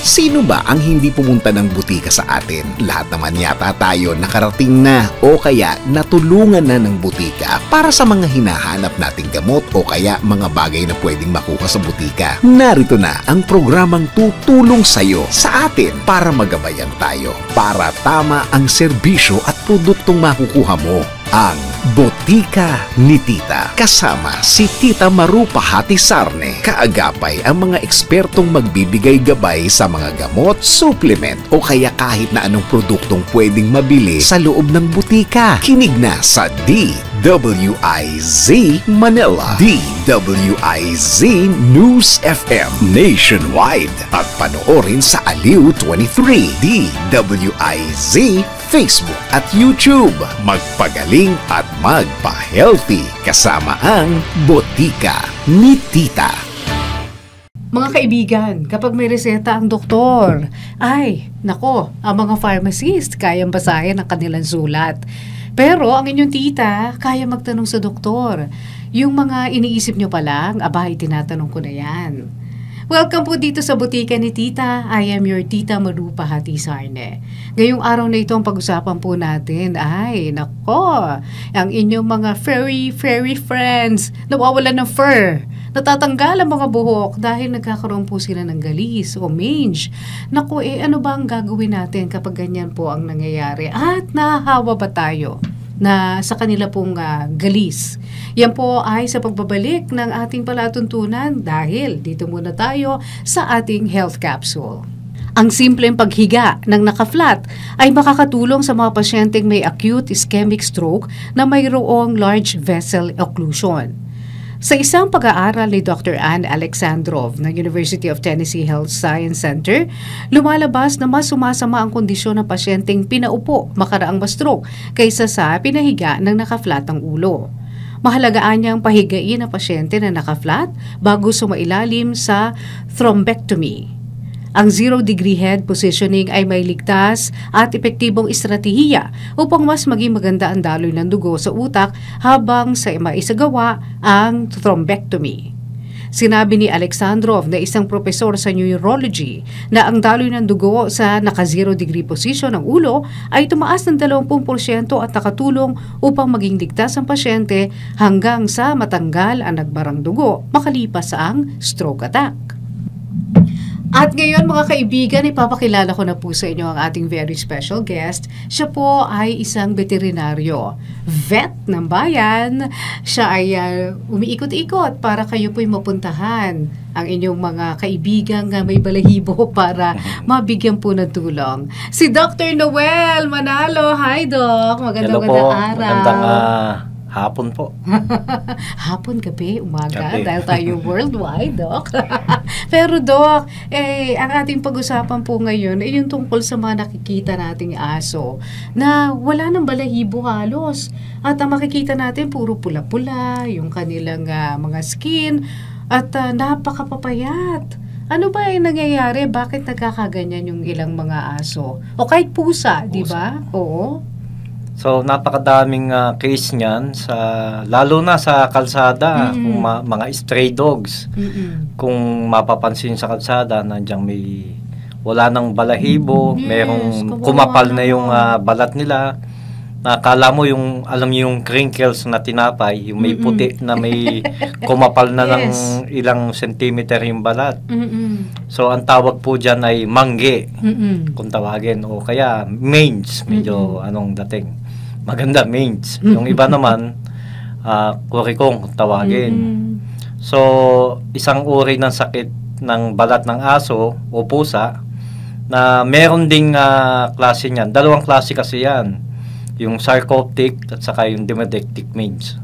Sino ba ang hindi pumunta ng butika sa atin? Lahat naman yata tayo nakarating na o kaya natulungan na ng butika para sa mga hinahanap nating gamot o kaya mga bagay na pwedeng makuha sa butika. Narito na ang programang tutulong sa'yo sa atin para magabayan tayo, para tama ang serbisyo at produktong makukuha mo. Ang Botika ni Tita. Kasama si Tita Maru Pahati Sarne. Kaagapay ang mga ekspertong magbibigay gabay sa mga gamot, supplement o kaya kahit na anong produktong pwedeng mabili sa loob ng butika. Kinig na sa DWIZ Manila, DWIZ News FM Nationwide at panoorin sa Aliw 23, DWIZ Facebook at YouTube. Magpagaling at magpa-healthy kasama ang Botika ni Tita. Mga kaibigan, kapag may reseta ang doktor, ang mga pharmacist kayang basahin ang kanilang sulat. Pero ang inyong tita, kaya magtanong sa doktor. Yung mga iniisip nyo pa lang, tinatanong ko na yan. Welcome po dito sa Botika ni Tita. I am your Tita Maru Pahati Sarne. Ngayong araw na ito ang pag-usapan po natin ang inyong mga furry friends nawawalan ng fur. Natatanggal ang mga buhok dahil nagkakaroon po sila ng galis o mange. Ano ba ang gagawin natin kapag ganyan po ang nangyayari? At nahahawa ba tayo na sa kanila pong galis? Yan po ay sa pagbabalik ng ating palatuntunan dahil dito muna tayo sa ating health capsule. Ang simpleng paghiga ng naka-flat ay makakatulong sa mga pasyenteng may acute ischemic stroke na mayroong large vessel occlusion. Sa isang pag-aaral ni Dr. Ann Alexandrov ng University of Tennessee Health Science Center, lumalabas na mas sumasama ang kondisyon ng pasyenteng pinaupo makaraang ma-stroke kaysa sa pinahiga ng naka-flat ang ulo. Mahalagaan niyang pahigain ang pasyente na naka-flat bago sumailalim sa thrombectomy. Ang zero-degree head positioning ay may ligtas at epektibong estratehiya upang mas maging maganda ang daloy ng dugo sa utak habang sa maisagawa ang thrombectomy. Sinabi ni Alexandrov na isang propesor sa neurology na ang daloy ng dugo sa naka-zero-degree position ng ulo ay tumaas ng 20% at nakatulong upang maging ligtas ang pasyente hanggang sa matanggal ang nagbarang dugo makalipas ang stroke attack. At ngayon mga kaibigan, ipapakilala ko na po sa inyo ang ating very special guest. Siya po ay isang veterinaryo, vet ng bayan. Siya ay umiikot-ikot para kayo po'y mapuntahan ang inyong mga kaibigan na may balahibo para mabigyan po ng tulong. Si Dr. Noel Manalo. Hi Doc, magandang araw. Magandang hapon po. Hapon, gabi, umaga, dahil tayo worldwide, Doc. Pero Doc, ang ating pag-usapan po ngayon ay yung tungkol sa mga nakikita nating aso na wala ng balahibo halos. At ang makikita natin puro pula-pula, yung kanilang mga skin, at napakapapayat. Ano ba yung nangyayari? Bakit nagkakaganyan yung ilang mga aso? O kahit pusa, di ba? Oo. So, napakadaming case niyan, lalo na sa kalsada, kung mga stray dogs. Kung mapapansin sa kalsada, nandiyan wala nang balahibo, merong kumapal na yung balat nila. Nakala mo alam niyo yung crinkles na tinapay, yung may puti na may kumapal na ng ilang sentimeter yung balat. So, ang tawag po dyan ay mangge, kung tawagin, o kaya mange, medyo anong dating. Maganda, mange. Yung iba naman, kurikong, tawagin. So, isang uri ng sakit ng balat ng aso o pusa na meron ding klase niyan. Dalawang klase kasi yan. Yung sarcoptic at saka yung demodectic mange.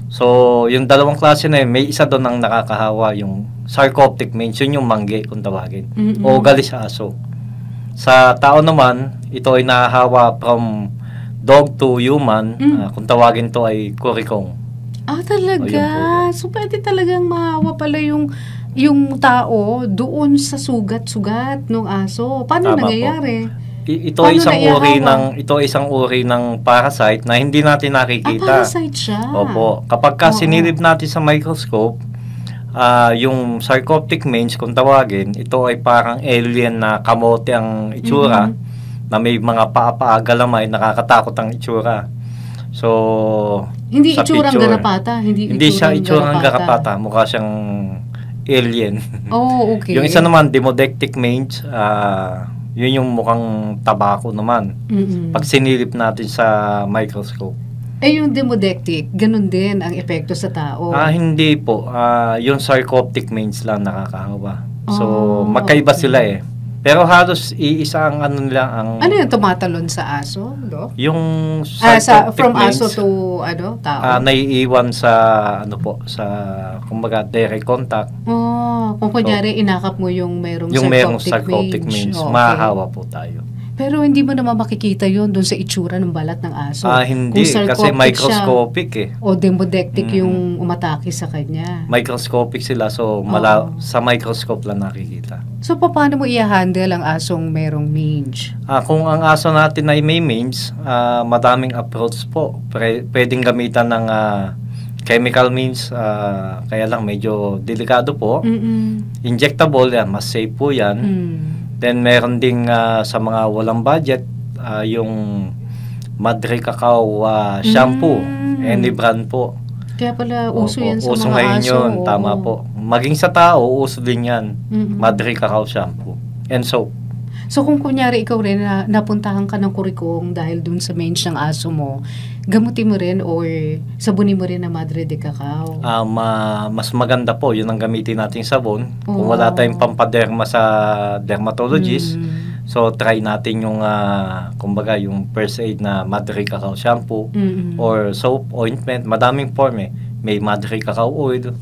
So, yung dalawang klase na yun, may isa doon ang nakakahawa, yung sarcoptic mange, yun yung mangge, kung tawagin. O galis sa aso. Sa tao naman, ito ay nahahawa from dog to human. Kung tawagin to ay kurikong. Talaga? So, pwede talagang mahawa pala yung tao doon sa sugat-sugat ng aso. Paano nangyayari? Ito ay isang uri ng parasite na hindi natin nakikita. Parasite siya? Opo. Kapag sinilip natin sa microscope, Yung sarcoptic mange, kung tawagin, ito ay parang alien na kamote ang itsura, na may mga paa-paa galamay, nakakatakot ang itsura. So, Hindi sa itsurang picture, garapata. hindi siya itsurang garapata. Mukha siyang alien. Oh, okay. Yung isa naman, demodectic mange, yun yung mukhang tabako naman. Pag sinilip natin sa microscope. Yung demodectic, ganun din ang epekto sa tao. Hindi po. Yung sarcoptic mange lang nakakahawa. So, magkaiba okay. sila eh. Pero halos iisa ang ano nila ang... Ano yung tumatalon sa aso, Doc? Yung sarcoptic From mange, aso to tao? naiiwan sa sa kumbaga direct contact. Kung kunyari inakap mo yung merong sarcoptic mange, Okay. mahahawa po tayo. Pero hindi mo naman makikita yon doon sa itsura ng balat ng aso. Hindi, kasi microscopic siya, o demodectic yung umatake sa kanya. Microscopic sila, so sa microscope lang nakikita. So, paano mo i-handle ang asong merong mange? Kung ang aso natin ay may mange, madaming approach po. Pwedeng gamitan ng chemical means, kaya lang medyo delikado po. Injectable yan, mas safe po yan. Then meron ding sa mga walang budget, yung Madre Cacao shampoo, any brand po. Kaya pala uso yan sa uso mga ngayon aso. yun, tama po. Maging sa tao, uso din yan. Madre Cacao shampoo and soap. So kung kunyari ikaw rin na napuntahan ka ng kurikong dahil dun sa mange ng aso mo, gamutin mo rin or sabunin mo rin na Madre de Cacao? Mas maganda po, yun ang gamitin nating sabon. Kung wala tayong pampaderma sa dermatologist, so try natin yung, kumbaga, yung first aid na Madre Cacao shampoo or soap, ointment. Madaming form eh. May Madre Cacao oil.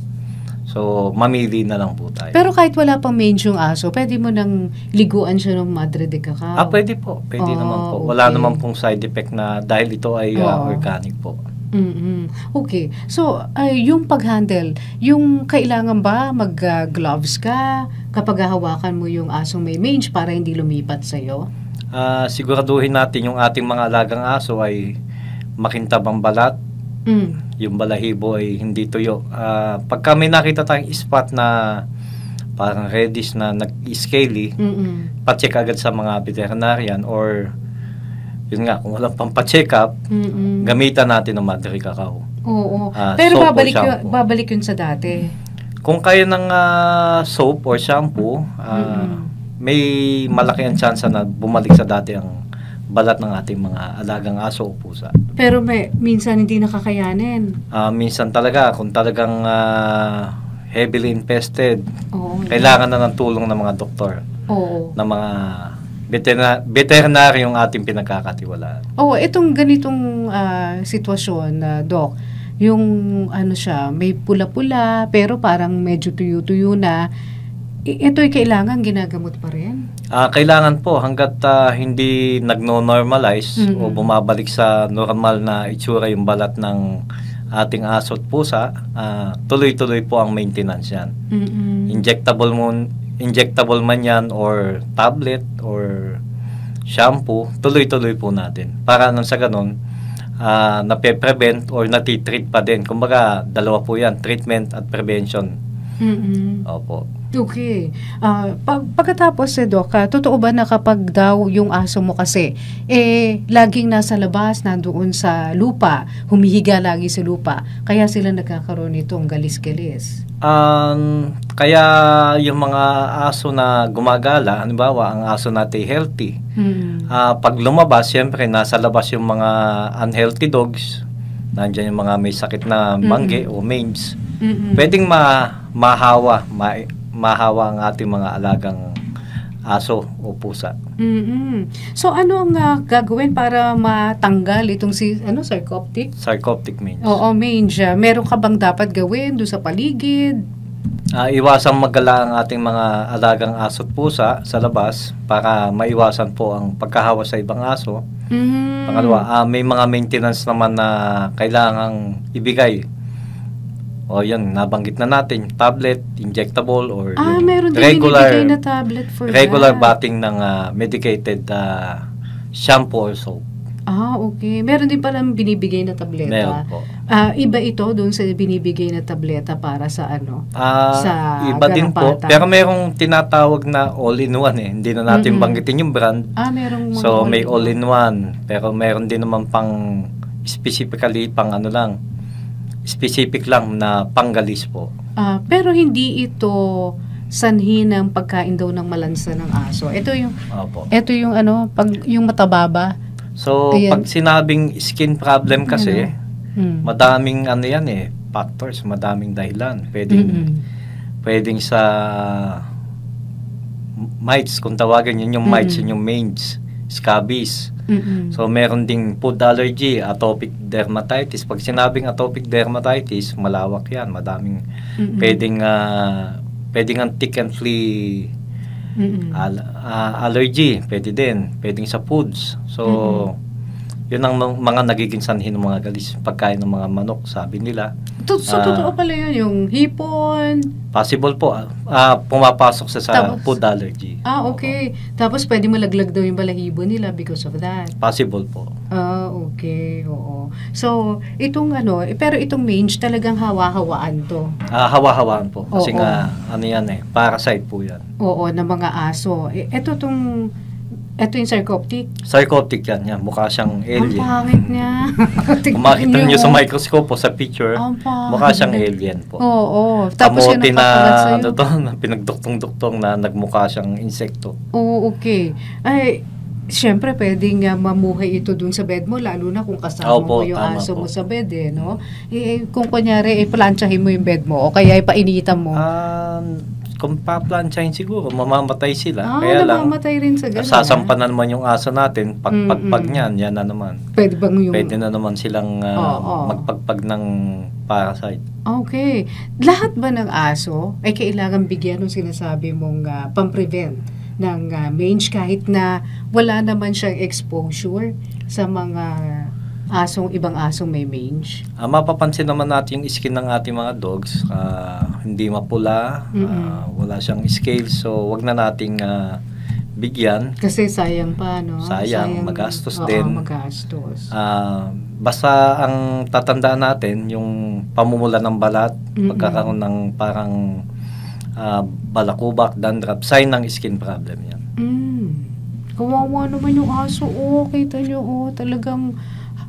So, mamili na lang po tayo. Pero kahit wala pang mange yung aso, pwede mo nang liguan siya ng Madre de Cacao? Pwede po. Pwede naman po. Wala naman pong side effect na dahil ito ay organic po. Okay. So, yung pag-handle, yung kailangan ba mag-gloves ka kapag hahawakan mo yung asong may mange para hindi lumipat sa'yo? Siguraduhin natin yung ating mga alagang aso ay makintab ang balat. Yung balahibo ay hindi tuyo. Pagka may nakita tayong spot na parang reddish na nag-scaly, pa-check agad sa mga veterinarian or yun nga, kung walang pang pa-check up, gamitan natin ng Madre Cacao. Oo. Pero babalik yun sa dati. Kung kayo ng soap or shampoo, may malaki ang chance na bumalik sa dati ang balat ng ating mga alagang aso o pusa. Pero minsan hindi nakakayanin. Minsan talaga, kung talagang heavily infested, kailangan na ng tulong ng mga doktor, ng mga veterinaryong ating pinagkakatiwalaan. Itong ganitong sitwasyon, Doc, yung may pula-pula, pero parang medyo tuyo-tuyo na, ito'y kailangan ginagamot pa rin? Kailangan po hanggat hindi nagno-normalize o bumabalik sa normal na itsura yung balat ng ating aso at pusa, tuloy-tuloy po ang maintenance yan. Injectable man yan or tablet or shampoo, tuloy-tuloy po natin. Para nang sa ganun, nape-prevent or natitreat pa din. Kumbaga, dalawa po yan, treatment at prevention. Opo. Okay. Pagkatapos, Doc, totoo ba na kapag daw yung aso mo kasi, laging nasa labas, nandoon sa lupa, humihiga lagi sa lupa, kaya sila nagkakaroon nitong galis-galis? Kaya yung mga aso na gumagala, halimbawa, ang aso natin healthy, pag lumabas, siyempre, nasa labas yung mga unhealthy dogs, nandiyan yung mga may sakit na mangge o mange, pwedeng mahawa ang ating mga alagang aso o pusa. So ano ang gagawin para matanggal itong sarcoptic? Sarcoptic mange. Oo, mange. Meron ka bang dapat gawin doon sa paligid? Iwasang maggala ang ating mga alagang aso at pusa sa labas para maiwasan po ang pagkahawa sa ibang aso. Pangalawa, may mga maintenance naman na kailangang ibigay. Yan, nabanggit na natin, tablet, injectable, or meron din binibigay na tablet for regular bathing ng medicated shampoo or soap. Okay. Meron din palang binibigay na tableta. Meron po. Iba ito doon sa binibigay na tableta para sa sa iba din po. garapatan. Pero merong tinatawag na all-in-one eh. Hindi na natin banggitin yung brand. Merong mga So, may all-in-one. Pero meron din naman pang specifically pang specific lang na panggalis po. Pero hindi ito sanhi ng pagkain daw ng malansa ng aso. Ito yung Opo. yung matababa. So, Ayan. pag sinabing skin problem kasi, madaming factors, madaming dahilan. Pwedeng sa mites, kung tawagan yun yung mites, yun yung mange, scabies. So, meron ding food allergy, atopic dermatitis. Pag sinabing atopic dermatitis, malawak yan. Madaming pwedeng ang tick and flea allergy, pwede din. Pwedeng sa foods. So, yun ang mga nagiging sanhi ng mga galis. Pagkain ng mga manok, sabi nila. Totoo pala yun, yung hipon. Possible po. Pumapasok sa food allergy. Okay. Tapos pwede malaglag daw yung balahibo nila because of that. Possible po. Okay. Oo. So, itong pero itong mange talagang hawa-hawaan to. Hawa-hawaan po. Kasi Oo. nga, parasite po yan. Oo, ng mga aso. Ito yung sarcoptic. Sarcoptic yan. Mukha siyang alien. Ang pangit niya. Kung makita niyo sa microscope po, sa picture, mukha siyang alien po. Oo. Tapos kamote yun ang na pinagduktong-duktong na nagmukha siyang insekto. Oo, okay. Ay, siyempre pwedeng mamuhay ito dun sa bed mo, lalo na kung kasama mo yung aso mo sa bed, no? Kung kunyari, plantsahin mo yung bed mo, o kaya ipainitan mo. Kung paplansyahin siguro, mamamatay sila. Kaya namamatay rin sa ganun. Sasampanan naman yung aso natin, pagpagpag niyan, yan na naman. Pwede na naman silang magpagpag ng parasite. Okay. Lahat ba ng aso ay kailangan bigyan ng sinasabi mong pang-prevent ng mange kahit na wala naman siyang exposure sa mga ibang asong may mange? Mapapansin naman natin yung skin ng ating mga dogs, hindi mapula, wala siyang scales, so wag na nating bigyan. Kasi sayang pa, no? Sayang magastos din. Magastos. Basta ang tatandaan natin, yung pamumula ng balat, pagkakaroon ng parang balakubak, dandruff, sign ng skin problem yan. Kawawa naman yung aso. Kita nyo, talagang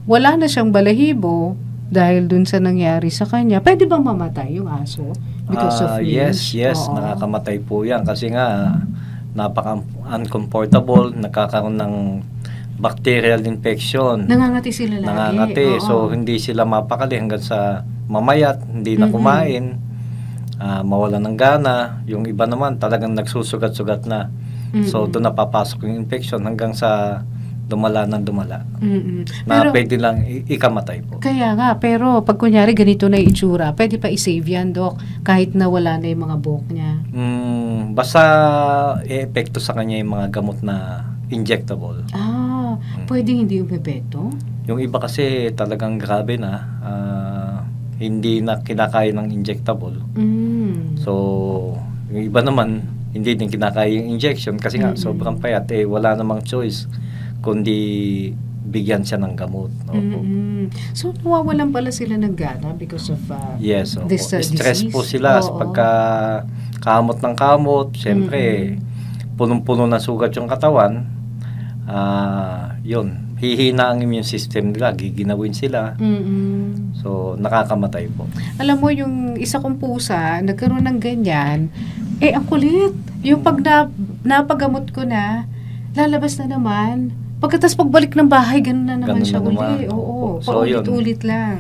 wala na siyang balahibo dahil dun sa nangyari sa kanya. Pwede bang mamatay yung aso because of mange? Yes, nakakamatay po yan kasi nga napaka-uncomfortable, nagkakaroon ng bacterial infection. Nangangati sila lagi. Nangangati, so hindi sila mapakali hanggang sa mamayat, hindi na kumain, mawalan ng gana. Yung iba naman talagang nagsusugat-sugat na. So doon napapasok yung infection hanggang sa dumala. Na pwede lang ikamatay po. Kaya nga, pero pag kunyari ganito na yung itsura, pwede pa i-save yan, Doc, kahit na wala na yung mga buhok niya. Basta epekto sa kanya yung mga gamot na injectable. Pwede hindi umepekto? Yung iba kasi talagang grabe na, hindi na kinakaya ng injectable. So, yung iba naman, hindi din kinakaya yung injection kasi nga sobrang payat, wala namang choice kundi bigyan siya ng gamot. So, nawawalan pala sila ng gana because of yes, this stress disease? po sila pagka kamot ng kamot. Siyempre, punong-puno na sugat yung katawan. Yun, hihina ang immune system nila, giginawin sila. So, nakakamatay po. Alam mo, yung isa kong pusa, nagkaroon ng ganyan, ang kulit. Yung pag napagamot ko na, lalabas na naman. Pagkatapos pagbalik ng bahay, ganun na naman siya uli. Oo, so, paulit-ulit lang.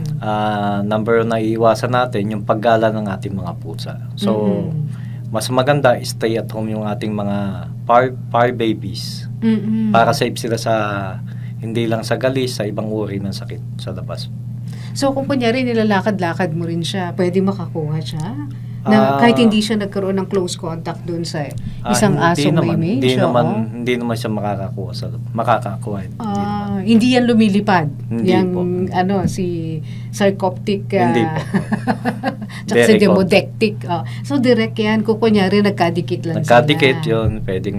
Number na iiwasan natin, yung paggala ng ating mga pusa. So, mas maganda, stay at home yung ating mga par babies. Para safe sila sa, hindi lang sa galis, sa ibang uri ng sakit sa labas. So, kung kunyari nilalakad-lakad mo rin siya, pwede makakuha siya? Na kahit hindi siya nagkaroon ng close contact dun sa isang aso may mange? Hindi naman siya makakakuha. Hindi yan lumilipad? Hindi po. Si sarcoptic, hindi po. tsaka si demodectic. So, direct yan. Kung kunyari, nagkadikit lang Nagkadikit yun, pwedeng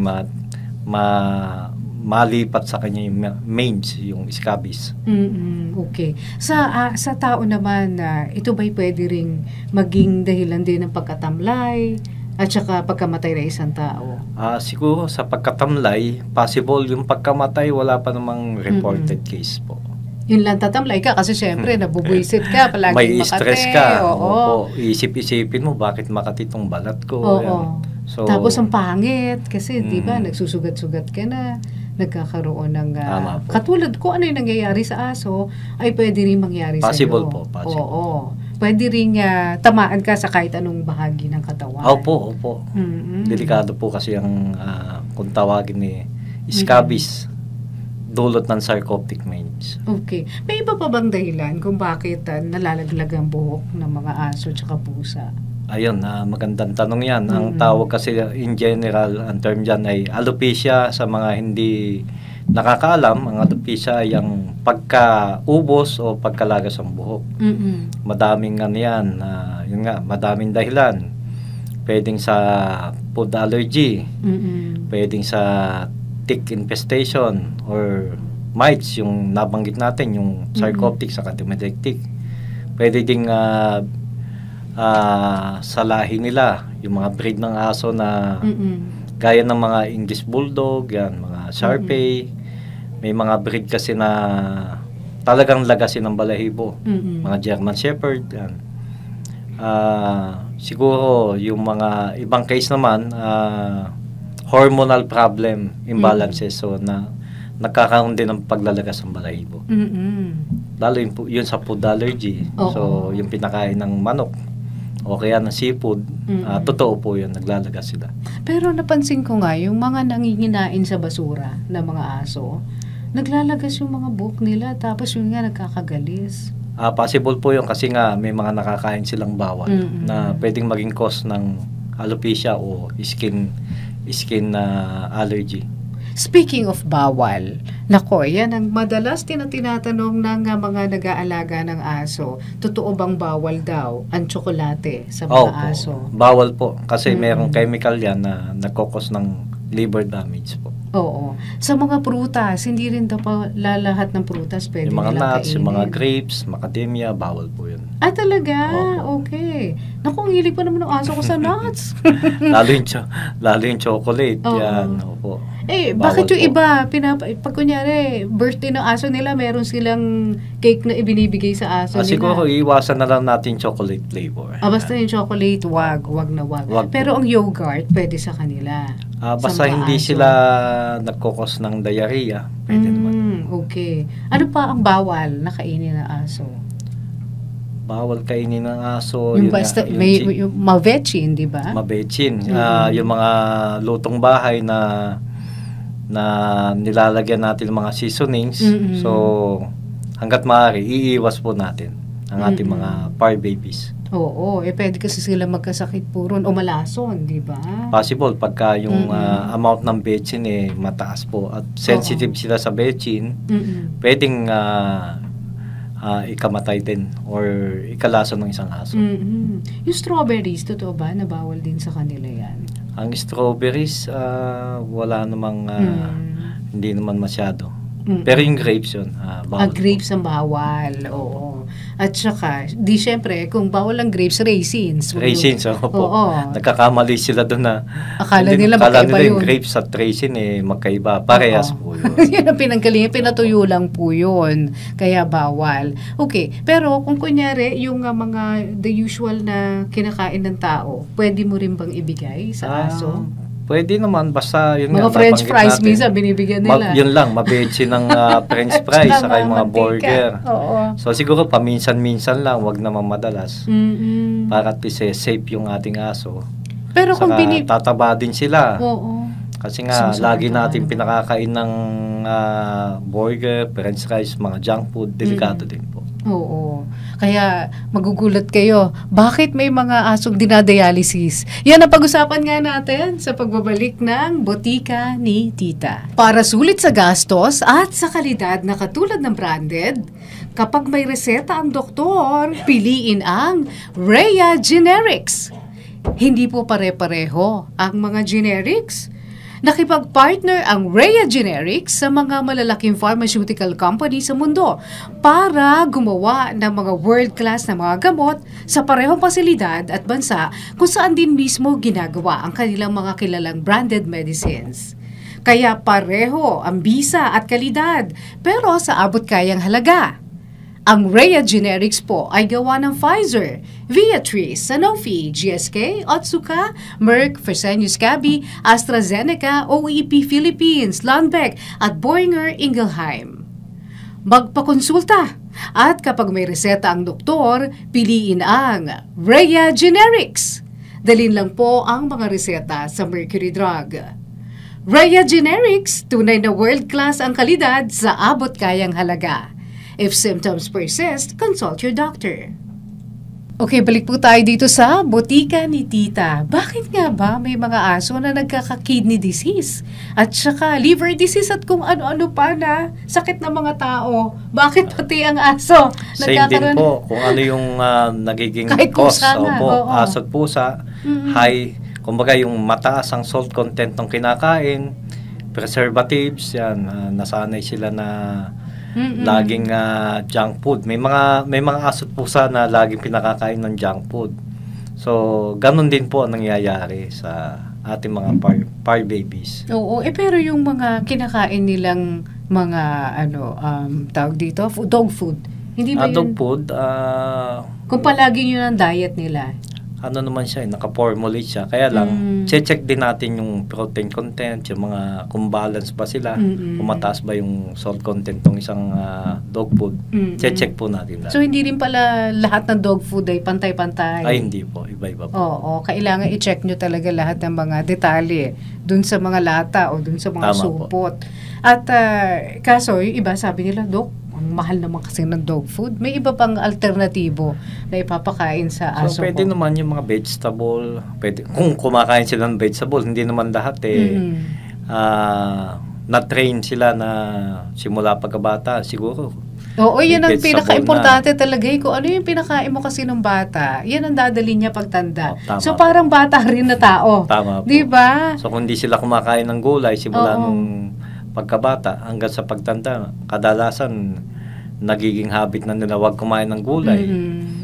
malipat sa kanya yung mange, yung scabies. Okay. Sa tao naman, ito ba'y pwede ring maging dahilan din ng pagkatamlay at saka pagkamatay ng isang tao? Siguro sa pagkatamlay, possible. Yung pagkamatay, wala pa namang reported case po. Yun lang, tatamlay ka kasi syempre nabubuisit ka, palagi May makate. stress ka. Oo. Opo. Isip-isipin mo, bakit makati tong balat ko? Oo. Yan. So, Tapos ang pangit kasi, di ba, nagsusugat-sugat ka na, nagkakaroon ng Tama po. katulad ko ano yung nangyayari sa aso ay pwede rin mangyari sa iyo. Possible po, possible. Oo. Pwede rin tamaan ka sa kahit anong bahagi ng katawan. Opo. Mm-mm. Delikado po kasi ang kung tawagin ni scabies, dulot ng sarcoptic mange. Okay. May iba pa bang dahilan kung bakit nalalaglag ang buhok ng mga aso at pusa? Ayun, magandang tanong yan. Ang tawag kasi in general, ang term dyan ay alopecia. Sa mga hindi nakakaalam, ang alopecia ay ang pagkaubos o pagkalagas ng buhok. Madaming yan. Yun nga, madaming dahilan. Pwedeng sa food allergy, pwedeng sa tick infestation or mites, yung nabanggit natin, yung sarcoptic sa tick. Pwede ding sa lahi nila, yung mga breed ng aso na gaya ng mga English Bulldog, yan, mga Sharpei. May mga breed kasi na talagang lagasin ng balahibo. Mga German Shepherd, yan. Siguro yung mga ibang case naman, hormonal problem, imbalances, so na nagkakaroon din ng paglalagas ng balahibo. Lalo yun sa food allergy. So yung pinakain ng manok o kaya ng seafood, totoo po yun, naglalagas sila. Pero napansin ko nga, yung mga nanginginain sa basura na mga aso, naglalagas yung mga buhok nila, tapos yun nga nagkakagalis. Possible po yun kasi nga may mga nakakain silang bawal na pwedeng maging cause ng alopecia o skin allergy. Speaking of bawal, nako, yan ang madalas tinatanong ng mga nag-aalaga ng aso. Totoo bang bawal daw ang tsokolate sa mga aso? Bawal po kasi merong chemical yan na nagkokos ng liver damage po. Oo. Sa mga prutas, hindi rin daw pa lalahat ng prutas pwede yung mga nilang nuts, kainin. yung mga grapes, macadamia, bawal po yun. Talaga? Opo. Okay. Naku, ang hilig pa naman ng aso ko sa nuts. lalo yung chocolate. Oo. Yan. Opo. Bakit yung po. iba, pag kunyari, birthday ng aso nila, meron silang cake na ibinibigay sa aso nila. Siguro, iwasan na lang natin chocolate flavor. Basta yung chocolate, wag na wag. Pero ang yogurt, pwede sa kanila. Basta hindi aso. sila nagkokos ng diarrhea, pwede naman. Okay. Ano pa ang bawal na kainin ng aso? Bawal kainin ng aso. Yung basta, yung mavechin, di ba? Mabechin. Yung mga lutong bahay na nilalagyan natin ng mga seasonings. So, hanggat maaari, iiwas po natin ang ating mga fur babies. Oo, pwede kasi sila magkasakit po ron o malason, di ba? Possible pagka yung amount ng bechin mataas po at sensitive sila sa bechin, pwedeng ikamatay din or ikalason ng isang aso. Yung strawberries, totoo ba na bawal din sa kanila yan? Ang strawberries, wala namang, hindi naman masyado. Pero yung grapes yun, bawal. Grapes ang bawal, oo. At saka, di syempre, kung bawal ang grapes, raisins. Raisins, opo. Oo. Nagkakamali sila doon na Akala nila magkaiba yung yun. grapes at raisin magkaiba. Parehas po yun. Yan ang pinanggalingan, pinatuyo lang po yun. Kaya bawal. Okay, pero kung kunyari, yung mga the usual na kinakain ng tao, pwede mo rin bang ibigay sa aso? Pwede naman, basta yun mga nga, french nabanggit fries natin. minsan binibigyan nila. Yun lang, mabetsi ng french fries saka yung mga mantika. burger. Oo. So siguro paminsan-minsan lang, wag naman madalas. Para at least safe yung ating aso. Pero kung Saka tataba din sila. Oo. Kasi nga, So, lagi natin pinakakain ng burger, french fries, mga junk food, delikado din po. Oo. Kaya magugulat kayo, bakit may mga asong dinadialysis? Yan ang pag-usapan nga natin sa pagbabalik ng Botika ni Tita. Para sulit sa gastos at sa kalidad na katulad ng branded, kapag may reseta ang doktor, piliin ang Rhea Generics. Hindi po pare-pareho ang mga generics. Nakipag-partner ang Rhea Generics sa mga malalaking pharmaceutical company sa mundo para gumawa ng mga world-class na mga gamot sa parehong pasilidad at bansa kung saan din mismo ginagawa ang kanilang mga kilalang branded medicines. Kaya pareho ang bisa at kalidad, pero sa abot kayang halaga. Ang Rhea Generics po ay gawa ng Pfizer, Viatris, Sanofi, GSK, Otsuka, Merck, Fresenius Kabi, AstraZeneca, OEP Philippines, Lundbeck at Boehringer Ingelheim. Magpakonsulta at kapag may reseta ang doktor, piliin ang Rhea Generics. Dalhin lang po ang mga reseta sa Mercury Drug. Rhea Generics, tunay na world-class ang kalidad sa abot kayang halaga. If symptoms persist, consult your doctor. Okay, balik po tayo dito sa botika ni Tita. Bakit nga ba may mga aso na nagkaka-kidney disease? At saka liver disease at kung ano-ano pa na sakit ng mga tao. Bakit pati ang aso? Same din po kung ano yung nagiging kahit cause. Oo. Aso at pusa, high, kumbaga yung mataas ang salt content ng kinakain, preservatives, yan, nasanay sila na laging junk food. May mga aso at pusa na laging pinakakain ng junk food. So, ganun din po ang nangyayari sa ating mga par babies. Oo, pero yung mga kinakain nilang mga tawag dito, dog food. Hindi ba yun? Dog food, kung palagi yun ang diet nila. ano naman siya, naka-formulate siya. Kaya lang, check din natin yung protein content, yung mga, kung balance ba sila, kung mataas ba yung salt content ng isang dog food. Check po natin. So, hindi rin pala lahat ng dog food ay pantay-pantay? Ay, hindi po. Iba-iba po. Oo, kailangan i-check nyo talaga lahat ng mga detalye dun sa mga lata o dun sa mga Tama supot. Po. At kaso, yung iba sabi nila, Dok, ang mahal naman kasi ng dog food. May iba pang alternatibo na ipapakain sa aso so, pwede ko. naman yung mga vegetable. Pwede, kung kumakain sila ng vegetable, hindi naman lahat na-train sila na simula pagkabata, siguro. Oo, yan ang pinaka-importante talaga. Kung ano yung pinakain mo kasi ng bata, yan ang dadali niya pagtanda. So, parang bata rin na tao. Tama po. Diba? So, kung di sila kumakain ng gulay, simula nung pagkabata hanggang sa pagtanda, kadalasan nagiging habit na nila wag kumain ng gulay.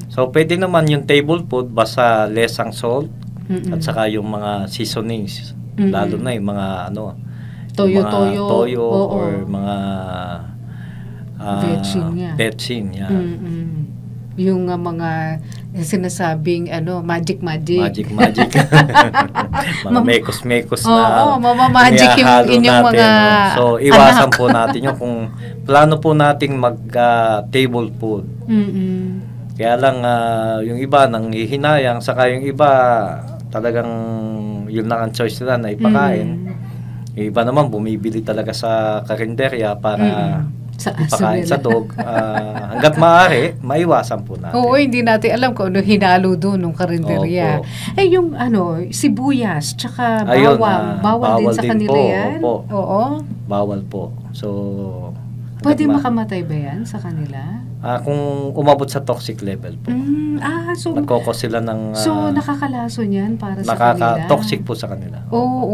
So, pwede naman yung table food, basta less ang salt, at saka yung mga seasonings, lalo na yung mga toyo or mga betsin. Yung mga sinasabing magic. Magic. Mga mekos-mekos na mamamagic yung inyong natin, mga So, iwasan po natin yung kung plano po nating mag-table food. Kaya lang, yung iba nang hihinayang, saka yung iba talagang yun lang ang choice nila na ipakain. Yung iba naman bumibili talaga sa karinderya para ipakain sa dog. Hanggat maaari, maiwasan po natin. Oo, hindi natin alam kung ano hinalo doon ng karinderya. Yung sibuyas, tsaka bawal din sa kanila yan? Oo. Bawal po. So, pwede makamatay ba yan sa kanila? Kung umabot sa toxic level po. So, nagkokos sila ng... so, nakakalaso niyan para sa kanila? Nakaka-toxic po sa kanila.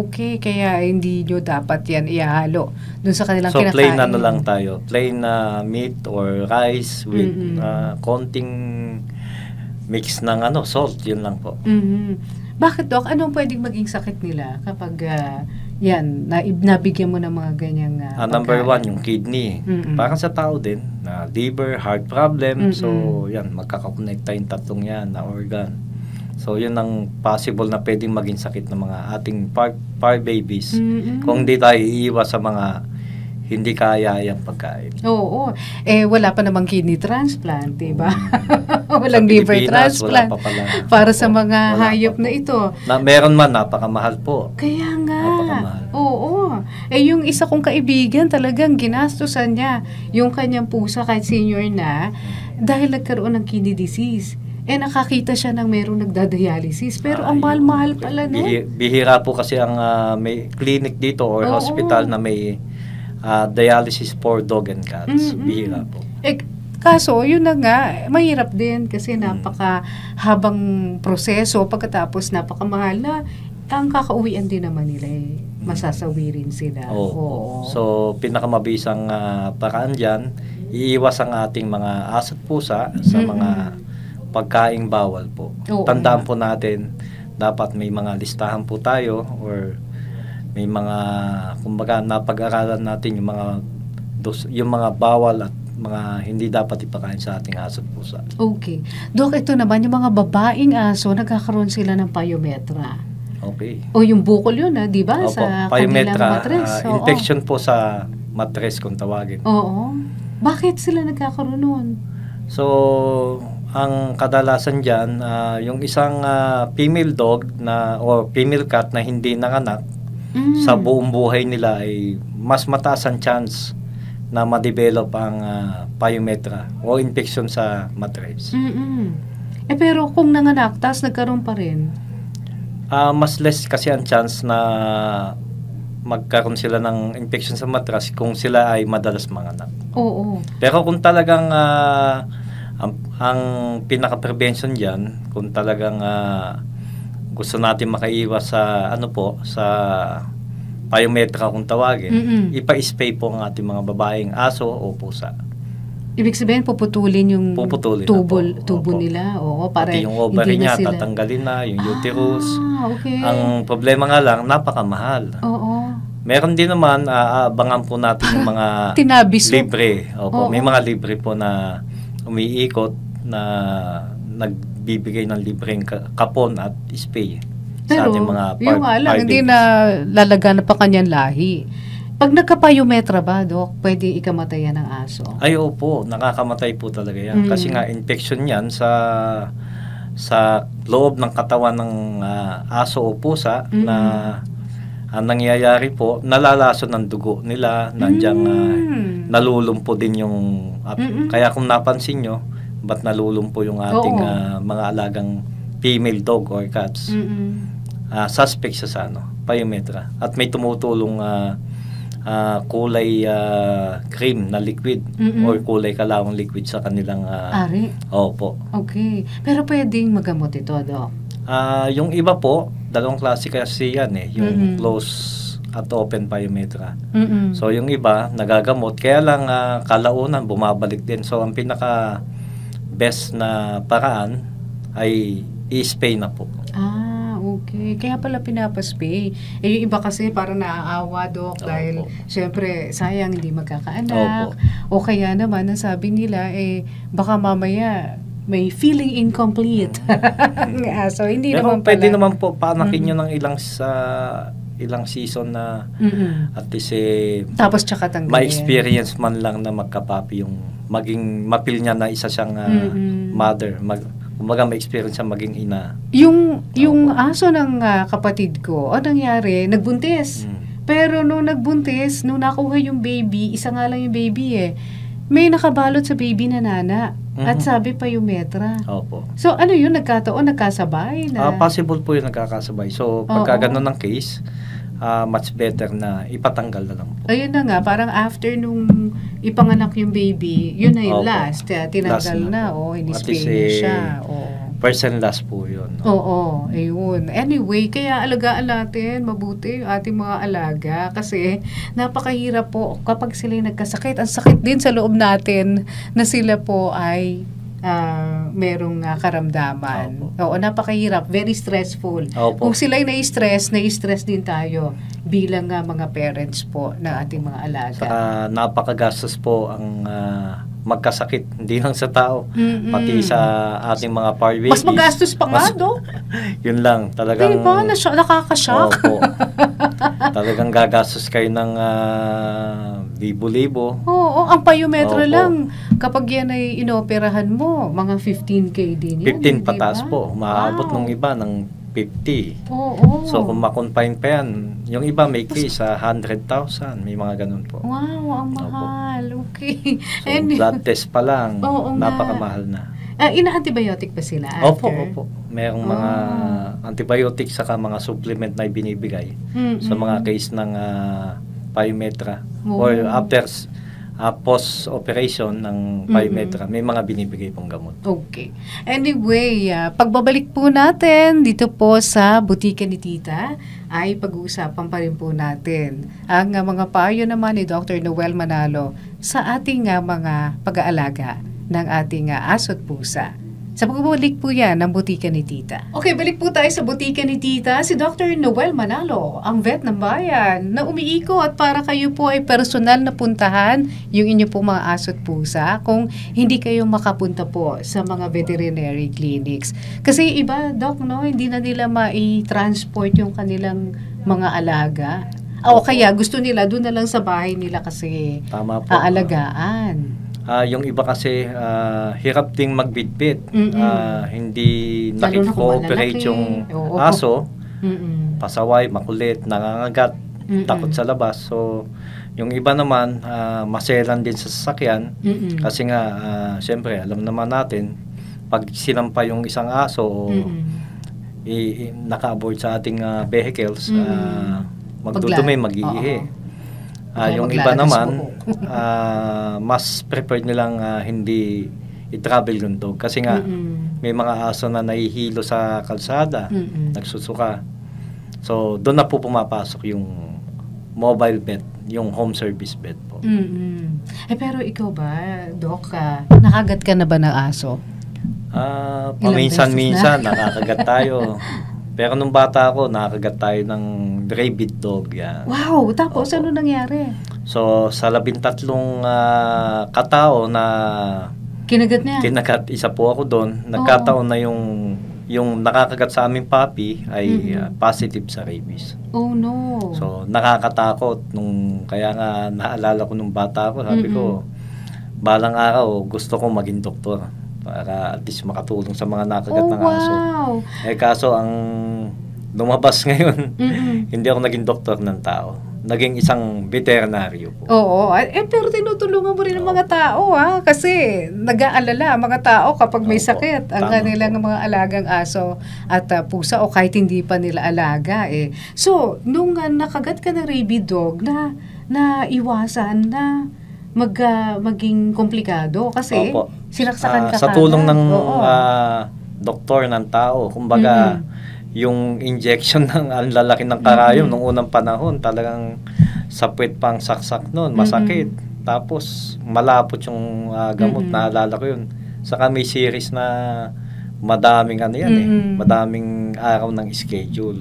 Okay. Kaya hindi nyo dapat yan ihalo dun sa kanilang kinakain. So, plain lang tayo. Plain meat or rice with konting mix ng salt. Yun lang po. Bakit, Doc? Anong pwedeng maging sakit nila kapag nabigyan mo ng mga ganyang number one, yung kidney. Parang sa tao din, liver, heart problem. So, yan, magkakakonekta yung tatlong yan na organ. So, yun ang possible na pwedeng maging sakit ng mga ating par babies. Kung di tayo iiwas sa mga hindi kaya yung pagkain. Oo. Wala pa namang kidney transplant, diba? Walang liver transplant. Wala pa pala. Para sa mga hayop na ito. Meron man, napakamahal po. Kaya nga. Napakamahal. Oo. Yung isa kong kaibigan, talagang ginastusan niya yung kanyang pusa kahit senior na dahil nagkaroon ng kidney disease. Nakakita siya ng merong nagdadialysis. Pero ang mahal-mahal pala, no? Bihira po kasi ang may clinic dito or hospital na may dialysis for dog and cats. Bihira po. Kaso, yun na nga, mahirap din kasi napakahabang proseso pagkatapos napakamahal na ang kakauwian din naman nila masasawirin sila. Oo. So, pinakamabisang paraan dyan, iiwas ang ating mga aso't pusa sa mga pagkaing bawal po. Oo. Tandaan po natin, dapat may mga listahan po tayo or may mga, kumbaga, napag-aralan natin yung mga bawal at mga hindi dapat ipakain sa ating aso't pusa. Okay. Dok, ito naman, yung mga babaeng aso, nagkakaroon sila ng pyometra. Okay. O yung bukol yun, di ba? Opo, Sa pyometra, kanilang matres. infection po sa matres kung tawagin. Oo. Bakit sila nagkakaroon nun? So, ang kadalasan dyan, yung isang female dog or female cat na hindi nanganak, sa buong buhay nila ay mas mataas ang chance na ma-develop ang pyometra o infection sa matres. Pero kung nanganak, tas nagkaroon pa rin? Mas less kasi ang chance na magkaroon sila ng infection sa matras kung sila ay madalas manganak. Oo. Pero kung talagang ang pinaka-prevention diyan, kung talagang gusto natin makaiwas sa sa pyometra kung tawagin, ipa-spay po ang ating mga babaeng aso o pusa. Ibig sabihin, puputulin yung tubo nila. Oo, para pati yung ovary hindi na niya, sila tatanggalin na, yung uterus. Okay. Ang problema nga lang, napakamahal. Oo. Meron din naman, abangan po natin yung mga Tinabis. libre. Opo, Oo. may mga libre po na umiikot na nagbibigay ng libreng kapon at spay sa Pero, ating mga yung nga lang, hindi na lalagan pa kanyang lahi. Pag nagka-pyometra ba, Dok, pwede ikamatayan ng aso? Ay, opo, nakakamatay po talaga yan. Kasi nga, infection yan sa loob ng katawan ng aso o pusa na ang nangyayari po, nalalason ng dugo nila, nandiyan nalulumpo din yung, kaya kung napansin nyo, ba't nalulumpo yung ating mga alagang female dog or cats, suspect siya sa pyometra. At may tumutulong kulay cream na liquid or kulay kalawang liquid sa kanilang Ari? Opo. Okay. Pero pwedeng magamot ito, Dok? Yung iba po, dalawang klase kasi yan yung close at open pyometra. So yung iba, nagagamot, kaya lang kalaunan bumabalik din. So ang pinaka best na paraan ay i-spay na po. Okay. Kaya pala pinapaspay. Yung iba kasi parang naaawa, Dok, dahil syempre sayang hindi magkakaanak. O kaya naman, ang sabi nila, baka mamaya may feeling incomplete. So, hindi pero naman pala. pwede naman po paanakin nyo ng ilang season na at least tapos tsaka tanggalin. ma-experience man lang na magkapapi yung maging mapil niya na isa siyang mother. Kumbaga ma-experience siya maging ina. Yung aso ng kapatid ko, nangyari, nagbuntis. Pero nung nagbuntis, nung nakuha yung baby, isa nga lang yung baby may nakabalot sa baby na nana. At sabi pa yung metra. Opo. So ano yun, nagkasabay na? Possible po yung nagkakasabay. So pagka ganun ng case, much better na ipatanggal na lang po. Ayun na nga, parang after nung ipanganak yung baby, yun na yung last. Tinanggal Last na, in-spay na siya. First and last po yun. Oo, ayun. Anyway, kaya alagaan natin mabuti yung ating mga alaga kasi napakahirap po kapag sila nagkasakit. Ang sakit din sa loob natin na sila po ay merong karamdaman. Oo, napakahirap. Very stressful. Opo. Kung sila ay na-stress din tayo bilang mga parents po ng ating mga alaga. Saka napakagastos po ang magkasakit, hindi lang sa tao, pati sa ating mga fur babies. Mas magastos pa nga, Yun lang, talagang diba? Nakakashock. Opo. Talagang gagastos kayo ng libo-libo. Oo, ang pyometra lang. Kapag yan ay inoperahan mo, mga 15K din yan. 15 pataas po. Maabot nung iba ng 50. Oo. So kung ma-confine pa yan, yung iba may case 100,000. May mga ganun po. Wow, ang mahal. Okay. So blood test pa lang, napakamahal na. Ina-antibiotic ba sila after? Opo. Merong mga antibiotic saka mga supplement na ibinibigay sa mga case ng pyometra. Or after post-operation ng pyometra, may mga binibigay pong gamot. Okay. Anyway, pagbabalik po natin dito po sa butika ni Tita, ay pag-uusapan pa rin po natin ang mga payo naman ni Dr. Noel Manalo sa ating mga pag-aalaga ng ating aso at pusa. Sa pagbabalik po yan ng butika ni Tita. Okay, balik po tayo sa butika ni Tita. Si Dr. Noel Manalo, ang vet ng bayan, na umiikot para kayo po ay personal na puntahan yung inyo po mga aso at pusa kung hindi kayo makapunta po sa mga veterinary clinics. Kasi iba, Doc, no, hindi na nila mai-transport yung kanilang mga alaga. O kaya gusto nila, doon na lang sa bahay nila kasi Tama po. aalagaan. Yung iba kasi hirap ding magbitbit. Hindi Lalo na kung nakikooperate malalaki. yung Oo. aso. Mm-mm. Pasaway, makulit, nangangagat, takot sa labas. So, yung iba naman, maselan din sa sasakyan. Mm-mm. Kasi nga, syempre, alam naman natin, pag sinampa yung isang aso o naka-aboard sa ating vehicles, magdudumi, mag-iihi. Yung iba naman, mas preferred nilang hindi i-travel yung dog. Kasi nga, may mga aso na nahihilo sa kalsada, nagsusuka. So, doon na po pumapasok yung mobile vet, yung home service vet po. Pero ikaw ba, Doc, nakagat ka na ba ng aso? Paminsan-minsan, nakakagat tayo. Pero nung bata ako, nakakagat tayo ng rabid dog. Yan. Wow! Tapos Opo. ano nangyari? So, sa 13 katao na Kinagat niya? kinagat, isa po ako doon. Nagkataon na yung nakakagat sa aming puppy ay positive sa rabies. Oh no! So, nakakatakot. Kaya nga naalala ko nung bata ako, sabi ko, balang araw gusto ko maging doktor para at least makatulong sa mga nakagat ng aso. Wow! Kaso ang lumabas ngayon, hindi ako naging doktor ng tao. Naging isang veterinaryo po. Oo. Pero tinutulungan mo rin ang mga tao, kasi nag-aalala ang mga tao kapag may Opo, sakit ang tama kanilang po. mga alagang aso at pusa o kahit hindi pa nila alaga. So, nung nakagat ka ng rabid dog, na iwasan na maging komplikado kasi Opo. sinaksakan ka sa tulong kaagad. ng Oo. doktor ng tao, kumbaga yung injection ng ang lalaki ng karayom nung unang panahon, talagang sapwet pang saksak noon, masakit. Tapos malapot yung gamot, naalala ko yun. Saka may series na madaming madaming araw ng schedule.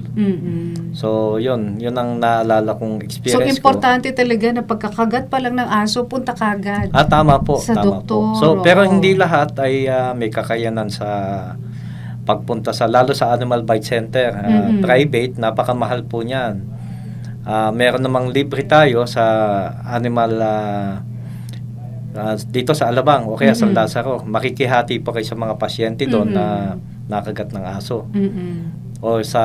So, yun ang naalala kong So, experience importante talaga na pagkakagat pa lang ng aso, punta kagad. Tama po. Sa Tama doktor, po. So, pero oo. hindi lahat ay may kakayanan sa pagpunta lalo sa Animal Bite Center. Private, napakamahal po niyan. Meron namang libre tayo sa animal dito sa Alabang o kaya sa Lazaro. Makikihati po kayo sa mga pasyente doon na nakagat ng aso. O sa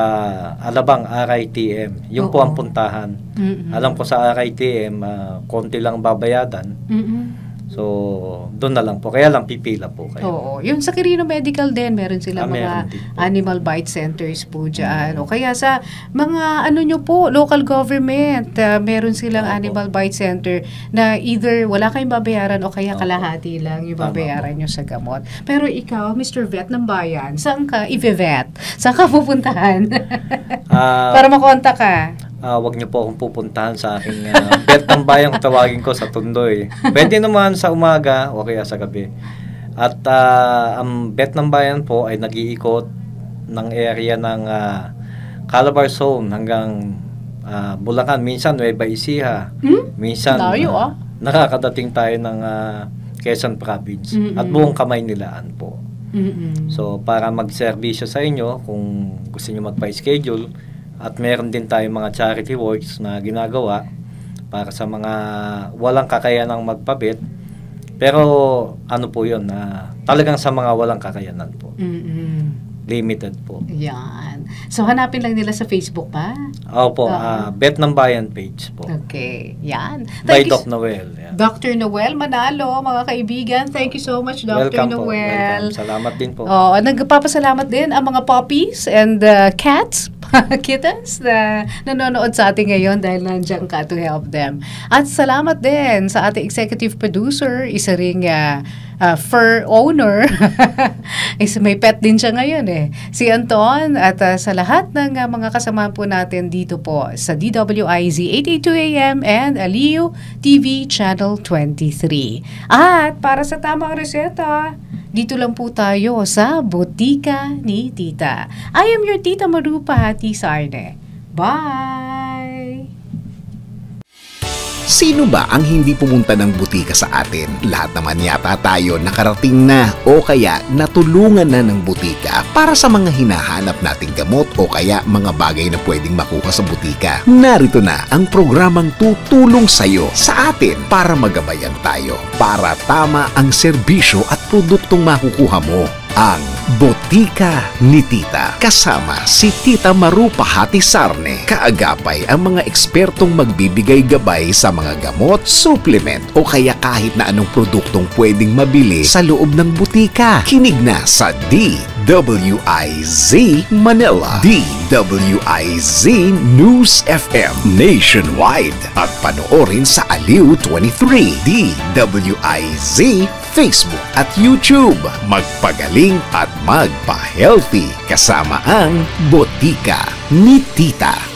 Alabang RITM, yung po ang puntahan. Alam ko sa RITM, konti lang babayadan. So, doon na lang po. Kaya lang pipila po kayo. Oo. Yung sa Quirino Medical din, meron silang meron mga din po. animal bite centers po dyan. O kaya sa mga nyo po, local government, meron silang Opo. animal bite center na either wala kayong babayaran o kaya Opo. kalahati lang yung Tama babayaran nyo sa gamot. Pero ikaw, Mr. Vet ng bayan, saan ka i-vet? Saan ka pupuntahan? Para makontak ka. Wag niyo po akong pupuntahan sa aking vet ng bayan, kung tawagin ko sa Tundoy. Pwede naman sa umaga o kaya sa gabi. At ang vet ng bayan po ay nag-iikot ng area ng Calabar Zone hanggang Bulacan. Minsan Nueva Ecija. Minsan Layo, nakakadating tayo ng Quezon Province. At buong Kamaynilaan po. So, para mag-serbisyo sa inyo, kung gusto niyo magpa-schedule, at meron din tayong mga charity works na ginagawa para sa mga walang kakayanang magpabit. Pero ano po yun, talagang sa mga walang kakayanan po. limited po. Yan. So, hanapin lang nila sa Facebook ba? Opo, Bet ng Bayan page po. Okay. Yan. By Doc Noel. Yan. Dr. Noel Manalo, mga kaibigan. Thank you so much, Dr. Welcome Noel. po. Welcome. Salamat din po. Nagpapasalamat din ang mga puppies and cats, kittens na nanonood sa atin ngayon dahil nandiyan ka to help them. At salamat din sa ating executive producer, isa ring fur owner. May pet din siya ngayon si Anton, at sa lahat ng mga kasama po natin dito po sa DWIZ 882 AM and Aliw TV Channel 23. At para sa tamang reseta, dito lang po tayo sa Botika ni Tita. I am your Tita Marupa Hati Sarne. Bye! Sino ba ang hindi pumunta ng butika sa atin? Lahat naman yata tayo nakarating na o kaya natulungan na ng butika para sa mga hinahanap nating gamot o kaya mga bagay na pwedeng makuha sa butika. Narito na ang programang tutulong sa'yo sa atin para magabayan tayo, para tama ang serbisyo at produktong makukuha mo. Ang Botika ni Tita, kasama si Tita Marupa Hati Sarne. Kaagapay ang mga ekspertong magbibigay gabay sa mga gamot, supplement o kaya kahit na anong produktong pwedeng mabili sa loob ng butika. Kinig na sa DWIZ Manila, DWIZ News FM Nationwide at panoorin sa Aliw 23, DWIZ Facebook at YouTube. Magpagaling at magpa-healthy kasama ang Botika ni Tita.